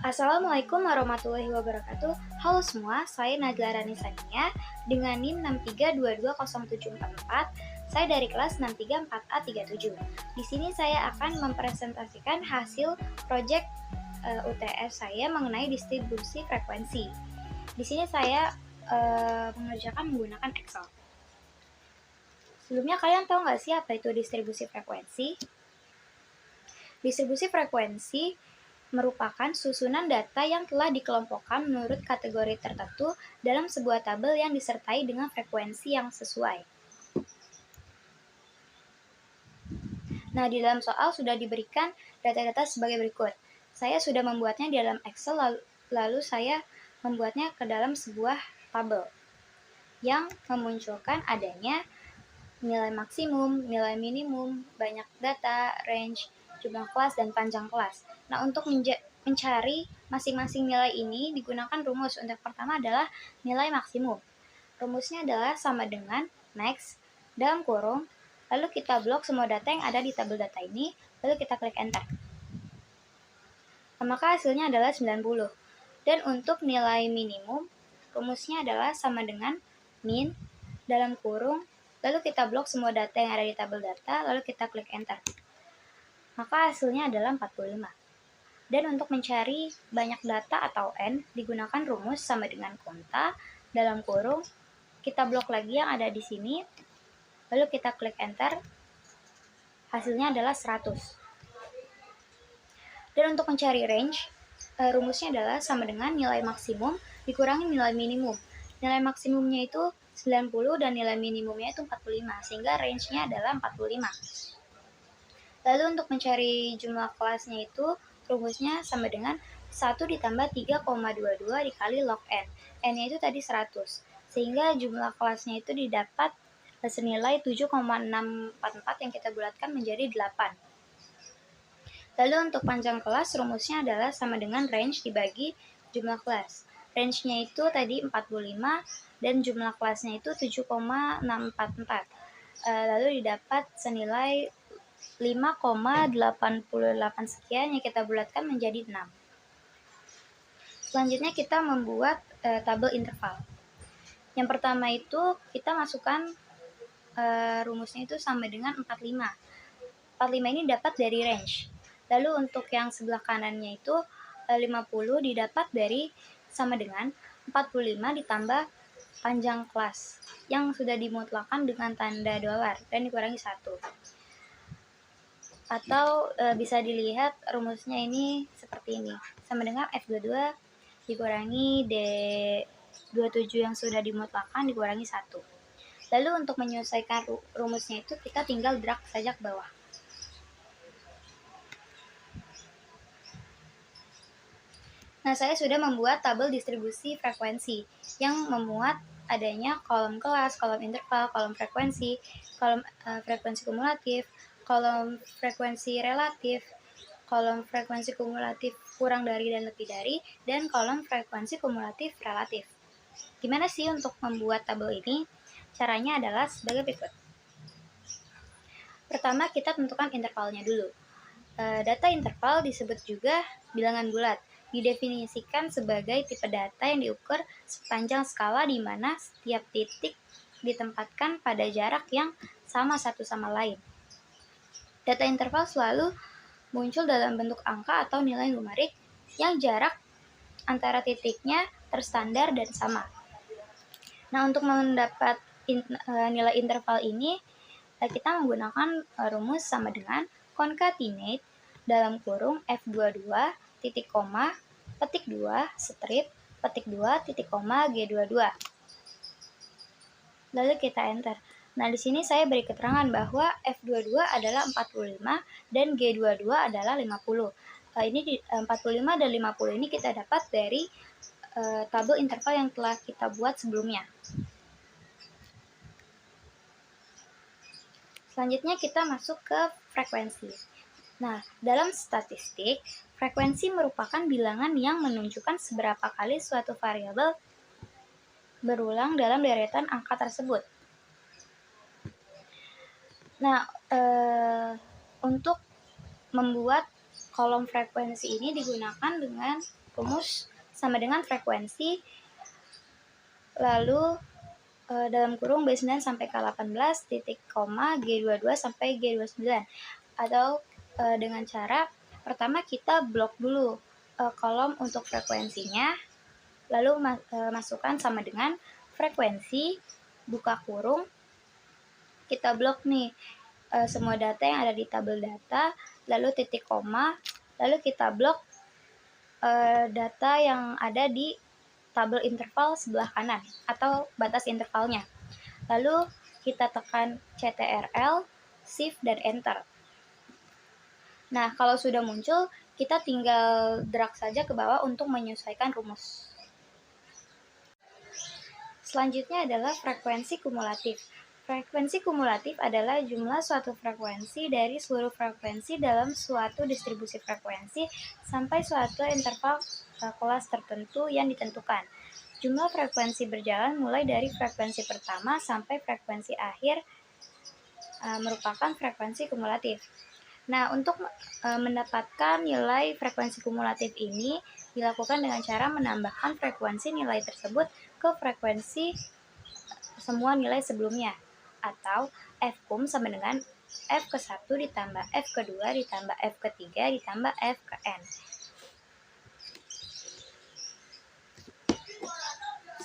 Assalamualaikum warahmatullahi wabarakatuh. Halo semua, saya Najla Ranisania dengan NIM 6322074. Saya dari kelas 634A37. Di sini saya akan mempresentasikan hasil proyek UTS saya mengenai distribusi frekuensi. Di sini saya mengerjakan menggunakan Excel. Sebelumnya kalian tahu nggak sih apa itu distribusi frekuensi? Distribusi frekuensi merupakan susunan data yang telah dikelompokkan menurut kategori tertentu dalam sebuah tabel yang disertai dengan frekuensi yang sesuai. Nah, di dalam soal sudah diberikan data-data sebagai berikut. Saya sudah membuatnya di dalam Excel, lalu saya membuatnya ke dalam sebuah tabel yang memunculkan adanya nilai maksimum, nilai minimum, banyak data, range, jumlah kelas, dan panjang kelas. Nah, untuk mencari masing-masing nilai ini digunakan rumus. Untuk pertama adalah nilai maksimum. Rumusnya adalah sama dengan max dalam kurung, lalu kita blok semua data yang ada di tabel data ini, lalu kita klik enter. Nah, maka hasilnya adalah 90. Dan untuk nilai minimum, rumusnya adalah sama dengan min dalam kurung, lalu kita blok semua data yang ada di tabel data, lalu kita klik enter. Maka hasilnya adalah 45. Dan untuk mencari banyak data atau N, digunakan rumus sama dengan konta dalam kurung, kita blok lagi yang ada di sini, lalu kita klik enter, hasilnya adalah 100. Dan untuk mencari range, rumusnya adalah sama dengan nilai maksimum dikurangi nilai minimum. Nilai maksimumnya itu 90 dan nilai minimumnya itu 45, sehingga range-nya adalah 45. Lalu untuk mencari jumlah kelasnya itu, rumusnya sama dengan 1 ditambah 3,22 dikali log N. N-nya itu tadi 100, sehingga jumlah kelasnya itu didapat senilai 7,644 yang kita bulatkan menjadi 8. Lalu untuk panjang kelas, rumusnya adalah sama dengan range dibagi jumlah kelas. Range-nya itu tadi 45 dan jumlah kelasnya itu 7,644. Lalu didapat senilai 5,88 sekian yang kita bulatkan menjadi 6. Selanjutnya kita membuat tabel interval. Yang pertama itu kita masukkan rumusnya itu sama dengan 45. 45 ini dapat dari range. Lalu untuk yang sebelah kanannya itu 50 didapat dari sama dengan 45 ditambah panjang kelas yang sudah dimutlakan dengan tanda dolar dan dikurangi 1. Atau bisa dilihat rumusnya ini seperti ini, sama dengan F22 dikurangi D27 yang sudah dimutlakan dikurangi 1. Lalu untuk menyelesaikan rumusnya itu kita tinggal drag saja ke bawah. Nah, saya sudah membuat tabel distribusi frekuensi yang memuat adanya kolom kelas, kolom interval, kolom frekuensi, kolom frekuensi kumulatif, kolom frekuensi relatif, kolom frekuensi kumulatif kurang dari dan lebih dari, dan kolom frekuensi kumulatif relatif. Gimana sih untuk membuat tabel ini? Caranya adalah sebagai berikut. Pertama, kita tentukan intervalnya dulu. Data interval disebut juga bilangan bulat. Didefinisikan sebagai tipe data yang diukur sepanjang skala di mana setiap titik ditempatkan pada jarak yang sama satu sama lain. Data interval selalu muncul dalam bentuk angka atau nilai numerik yang jarak antara titiknya terstandar dan sama. Nah, untuk mendapat nilai interval ini, kita menggunakan rumus sama dengan concatenate dalam kurung F22 titik koma petik 2 strip petik 2 titik koma G22. Lalu kita enter. Nah, di sini saya beri keterangan bahwa F22 adalah 45 dan G22 adalah 50. Ini 45 dan 50 ini kita dapat dari tabel interval yang telah kita buat sebelumnya. Selanjutnya kita masuk ke frekuensi. Nah, dalam statistik, frekuensi merupakan bilangan yang menunjukkan seberapa kali suatu variabel berulang dalam deretan angka tersebut. Nah, untuk membuat kolom frekuensi ini digunakan dengan rumus sama dengan frekuensi, lalu dalam kurung B9 sampai K18 titik koma G22 sampai G29, atau dengan cara pertama kita blok dulu kolom untuk frekuensinya, lalu masukkan sama dengan frekuensi, buka kurung, kita blok nih semua data yang ada di tabel data, lalu titik koma, lalu kita blok data yang ada di tabel interval sebelah kanan atau batas intervalnya. Lalu kita tekan CTRL, Shift, dan Enter. Nah, kalau sudah muncul, kita tinggal drag saja ke bawah untuk menyesuaikan rumus. Selanjutnya adalah frekuensi kumulatif. Frekuensi kumulatif adalah jumlah suatu frekuensi dari seluruh frekuensi dalam suatu distribusi frekuensi sampai suatu interval kelas tertentu yang ditentukan. Jumlah frekuensi berjalan mulai dari frekuensi pertama sampai frekuensi akhir merupakan frekuensi kumulatif. Nah, untuk mendapatkan nilai frekuensi kumulatif ini dilakukan dengan cara menambahkan frekuensi nilai tersebut ke frekuensi semua nilai sebelumnya, atau Fkum sama dengan F ke 1 ditambah F ke 2 ditambah F ke 3 ditambah F ke N.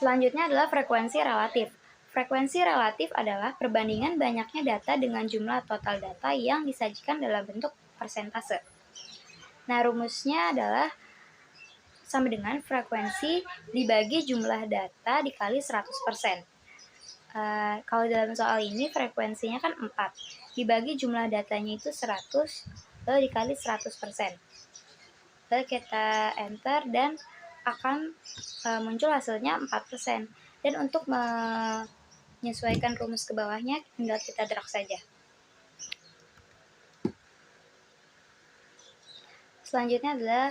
Selanjutnya adalah frekuensi relatif. Frekuensi relatif adalah perbandingan banyaknya data dengan jumlah total data yang disajikan dalam bentuk persentase. Nah, rumusnya adalah sama dengan frekuensi dibagi jumlah data dikali 100%. Kalau dalam soal ini frekuensinya kan 4. Dibagi jumlah datanya itu 100, lalu dikali 100%. Lalu kita enter dan akan muncul hasilnya 4%. Dan untuk menyesuaikan rumus ke bawahnya, tinggal kita drag saja. Selanjutnya adalah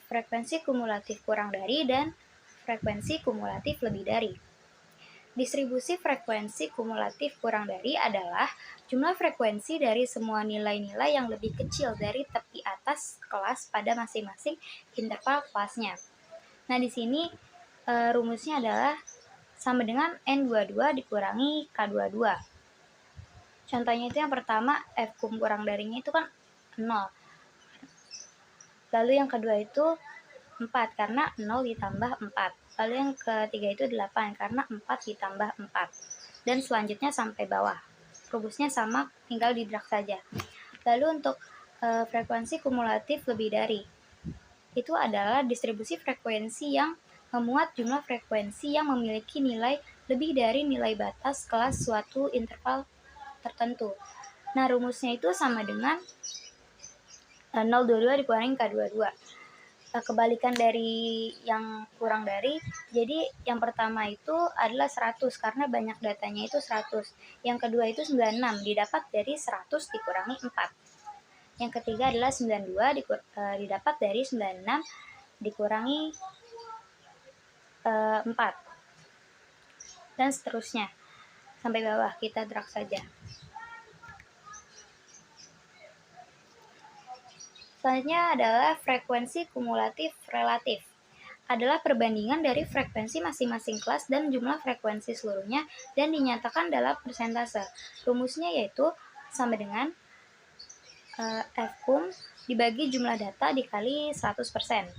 frekuensi kumulatif kurang dari dan frekuensi kumulatif lebih dari. Distribusi frekuensi kumulatif kurang dari adalah jumlah frekuensi dari semua nilai-nilai yang lebih kecil dari tepi atas kelas pada masing-masing interval kelasnya. Nah, di sini rumusnya adalah sama dengan N22 dikurangi K22. Contohnya itu yang pertama, Fkum kurang darinya itu kan 0. Lalu yang kedua itu 4 karena 0 ditambah 4. Lalu yang ketiga itu 8 karena 4 ditambah 4. Dan selanjutnya sampai bawah. Rumusnya sama, tinggal di drag saja. Lalu untuk frekuensi kumulatif lebih dari, itu adalah distribusi frekuensi yang memuat jumlah frekuensi yang memiliki nilai lebih dari nilai batas kelas suatu interval tertentu. Nah, rumusnya itu sama dengan 0,22 dikurangi K22. Kebalikan dari yang kurang dari, jadi yang pertama itu adalah 100 karena banyak datanya itu 100. Yang kedua itu 96 didapat dari 100 dikurangi 4. Yang ketiga adalah 92 didapat dari 96 dikurangi 4. Dan seterusnya sampai bawah, kita drag saja. Selanjutnya adalah frekuensi kumulatif relatif. Adalah perbandingan dari frekuensi masing-masing kelas dan jumlah frekuensi seluruhnya dan dinyatakan dalam persentase. Rumusnya yaitu sama dengan Fkum dibagi jumlah data dikali 100%.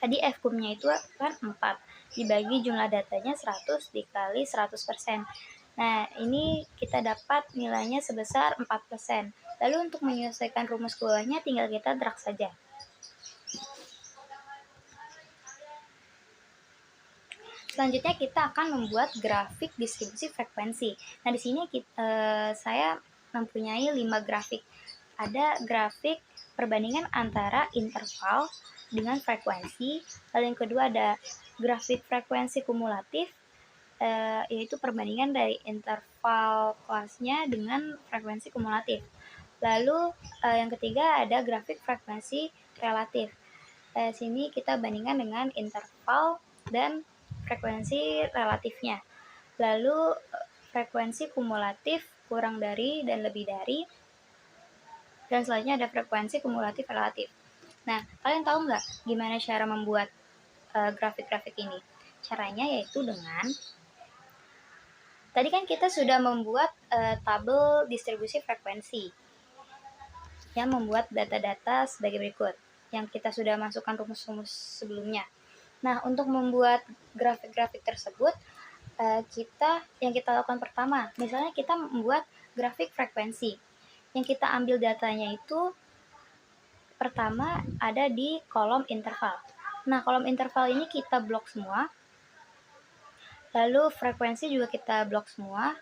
Tadi Fkumnya itu kan 4, dibagi jumlah datanya 100 dikali 100%. Nah, ini kita dapat nilainya sebesar 4%. Lalu untuk menyelesaikan rumus ke bawahnya tinggal kita drag saja. Selanjutnya kita akan membuat grafik distribusi frekuensi. Nah, di sini saya mempunyai 5 grafik. Ada grafik perbandingan antara interval dengan frekuensi. Lalu yang kedua ada grafik frekuensi kumulatif, yaitu perbandingan dari interval kelasnya dengan frekuensi kumulatif. Lalu yang ketiga ada grafik frekuensi relatif. Sini kita bandingkan dengan interval dan frekuensi relatifnya. Lalu frekuensi kumulatif kurang dari dan lebih dari. Dan selanjutnya ada frekuensi kumulatif relatif. Nah, kalian tahu nggak gimana cara membuat grafik-grafik ini? Caranya yaitu dengan tadi kan kita sudah membuat tabel distribusi frekuensi yang membuat data-data sebagai berikut yang kita sudah masukkan rumus-rumus sebelumnya. Nah, untuk membuat grafik-grafik tersebut yang kita lakukan pertama, misalnya kita membuat grafik frekuensi. Yang kita ambil datanya itu pertama ada di kolom interval. Nah, kolom interval ini kita blok semua. Lalu frekuensi juga kita blok semua.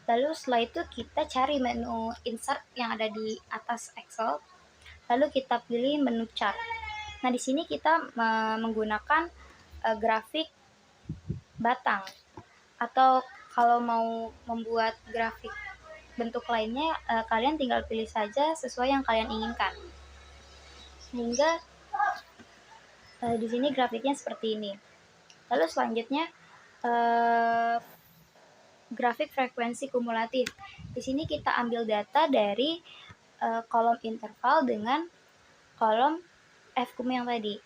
Lalu setelah itu kita cari menu insert yang ada di atas Excel. Lalu kita pilih menu chart. Nah, di sini kita menggunakan grafik batang. Atau kalau mau membuat grafik bentuk lainnya, kalian tinggal pilih saja sesuai yang kalian inginkan. Sehingga di sini grafiknya seperti ini. Lalu selanjutnya grafik frekuensi kumulatif. Di sini kita ambil data dari kolom interval dengan kolom fkum yang tadi.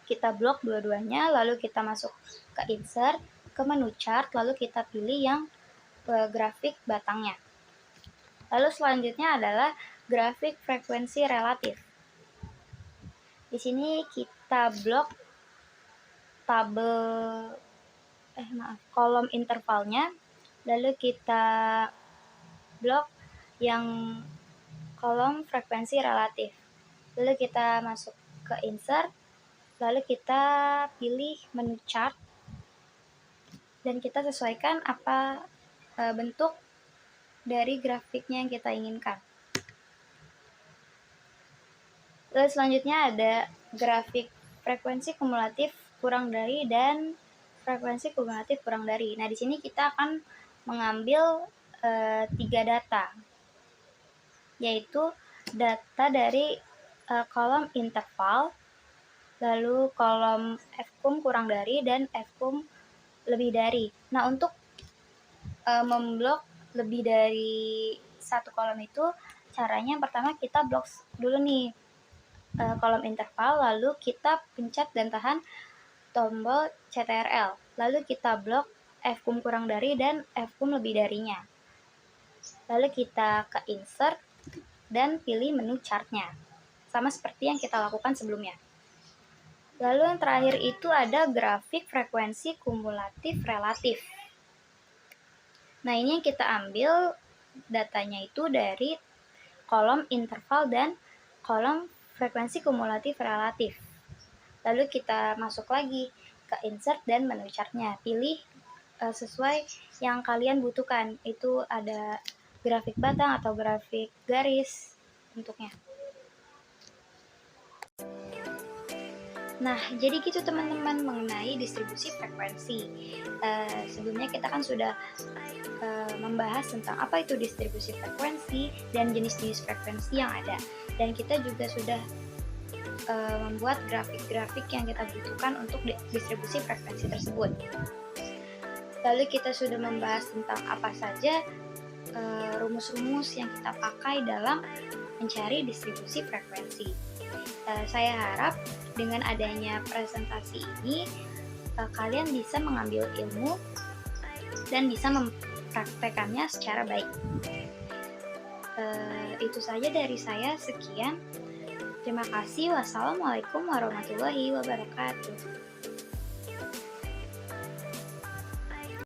Kita blok dua-duanya, lalu kita masuk ke insert, ke menu chart, lalu kita pilih yang grafik batangnya. Lalu selanjutnya adalah grafik frekuensi relatif. Di sini kita blok kolom intervalnya, lalu kita blok yang kolom frekuensi relatif. Lalu kita masuk ke insert, lalu kita pilih menu chart, dan kita sesuaikan apa bentuk dari grafiknya yang kita inginkan. Lalu selanjutnya ada grafik frekuensi kumulatif kurang dari dan frekuensi kumulatif kurang dari. Nah, di sini kita akan mengambil 3 data, yaitu data dari kolom interval, lalu kolom fkum kurang dari dan fkum lebih dari. Nah, untuk memblok lebih dari satu kolom itu caranya pertama kita blok dulu nih kolom interval, lalu kita pencet dan tahan tombol CTRL, lalu kita blok fkum kurang dari dan fkum lebih darinya, lalu kita ke insert dan pilih menu chartnya, sama seperti yang kita lakukan sebelumnya. Lalu yang terakhir itu ada grafik frekuensi kumulatif relatif. Nah, ini yang kita ambil datanya itu dari kolom interval dan kolom frekuensi kumulatif relatif. Lalu kita masuk lagi ke insert dan menu chartnya. Pilih sesuai yang kalian butuhkan. Itu ada grafik batang atau grafik garis bentuknya. Nah, jadi gitu teman-teman mengenai distribusi frekuensi. Sebelumnya kita kan sudah membahas tentang apa itu distribusi frekuensi dan jenis-jenis frekuensi yang ada. Dan kita juga sudah membuat grafik-grafik yang kita butuhkan untuk distribusi frekuensi tersebut. Lalu kita sudah membahas tentang apa saja rumus-rumus yang kita pakai dalam mencari distribusi frekuensi. Saya harap dengan adanya presentasi ini kalian bisa mengambil ilmu dan bisa mempraktekannya secara baik. Itu saja dari saya, sekian. Terima kasih. Wassalamualaikum warahmatullahi wabarakatuh.